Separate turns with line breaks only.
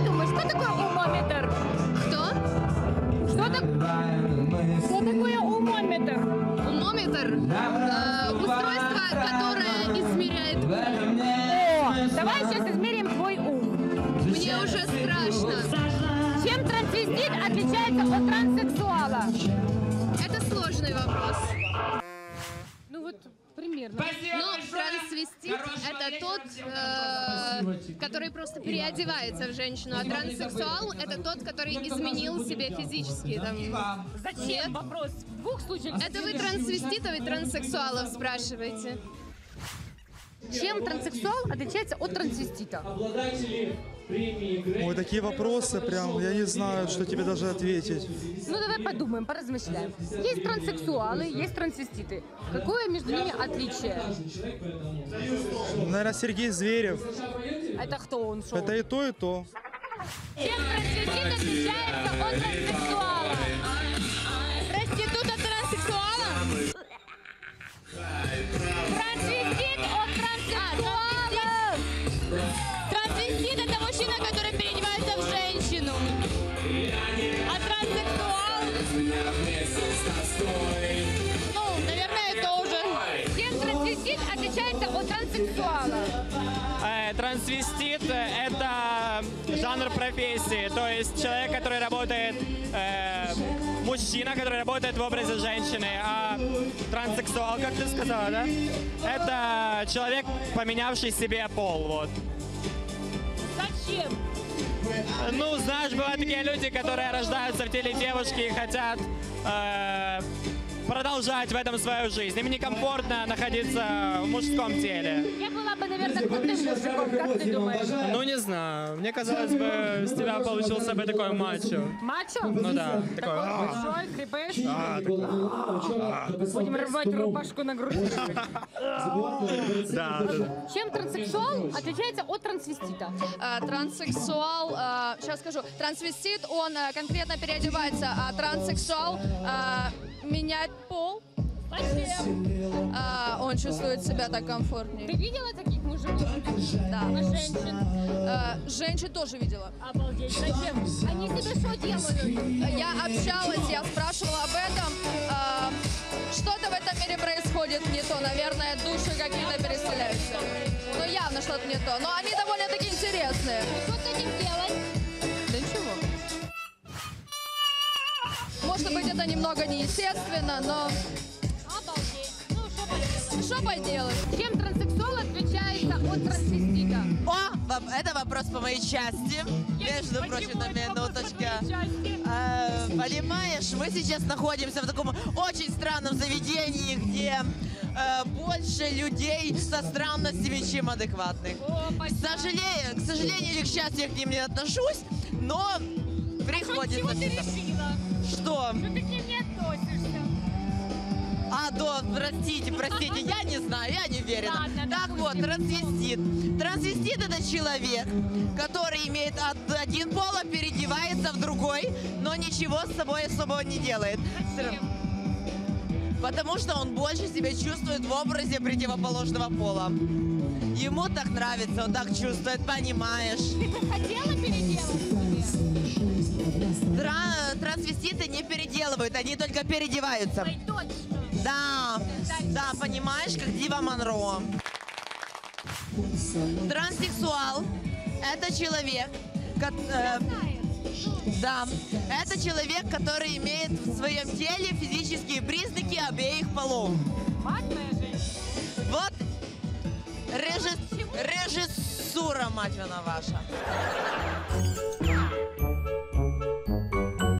думаешь, что такое умометр?
Кто?
Что такое умометр?
Умометр? Устройство, которое измеряет ум.
О, давай сейчас измерим твой ум.
Мне уже страшно.
Чем трансвестит отличается от транссексуала?
Это сложный вопрос.
Ну вот, примерно.
Но трансвестит — это тот, который просто переодевается в женщину, а транссексуал — это тот, который изменил себе физически. Там.
Зачем? Вопрос. В двух случаях.
Это вы трансвеститов и транссексуалов спрашиваете.
Чем транссексуал отличается от трансвестита?
Ой, такие вопросы прям, я не знаю, что тебе даже ответить.
Ну давай подумаем, поразмышляем. Есть транссексуалы, есть трансвеститы. Какое между ними отличие?
Наверное, Сергей Зверев.
Это кто он? Шо?
Это и то, и то.
Чем трансвестит отличается от транссексуала? Проститут от транссексуала? Трансвестит от транссексуала! Трансвестит — это мужчина, который переодевается в женщину. А транссексуал? Ну, наверное, тоже. Чем трансвестит отличается от транссексуала?
Трансвестит – это жанр профессии, то есть человек, который работает, мужчина, который работает в образе женщины, а транссексуал, как ты сказала, да? Это человек, поменявший себе пол, вот.
Зачем?
Ну, знаешь, бывают такие люди, которые рождаются в теле девушки и хотят продолжать в этом свою жизнь. Им некомфортно находиться в мужском теле.
Я была бы, наверное, крутым мужиком, как ты думаешь?
Ну, не знаю. Мне казалось бы, с тебя получился бы такой мачо.
Мачо?
Ну да,
Такой большой, крепыш. Будем рвать рубашку на груди.
Да.
Чем транссексуал отличается от трансвестита?
Транссексуал, сейчас скажу, трансвестит, он конкретно переодевается, а транссексуал меняет пол.
Зачем?
Он чувствует себя так комфортнее.
Ты видела таких мужиков?
Да.
А женщин?
Женщин тоже видела.
Обалдеть. Зачем? Они себе что делают?
Я общалась, я спрашивала об этом. Что-то в этом мире происходит не то. Наверное, души какие-то переселяются. Ну, явно что-то не то. Но они довольно-таки интересные.
Что с этим делать?
Да ничего. Может быть, это немного неестественно, но
Обалдеть. Ну, что поделать?
что поделать?
Чем транссексуал отличается от трансвестита?
О, это вопрос по моей части. Между прочим, на минуточку. Понимаешь, мы сейчас находимся в таком очень странном заведении, где больше людей со странностями, чем адекватных. К сожалению или к счастью, я к ним не отношусь, но приходится.
Чего ты решила?
Что?
Что ты к ним не относишься?
Простите, я не знаю, я не уверена.
Ладно,
Так вот, трансвестит. Трансвестит — это человек, который имеет один пол, а переодевается в другой, но ничего с собой особо не делает.
Зачем?
Потому что он больше себя чувствует в образе противоположного пола. Ему так нравится, он так чувствует, понимаешь?
Ты бы хотела переделать себе?
Трансвеститы не переделывают, они только переодеваются.
Ой, точно.
Да, понимаешь, как Дива Монро. Транссексуал – это человек, это человек, который имеет в своем теле физические признаки обеих полов.
Мать моя женщина.
Вот режиссура, мать она ваша.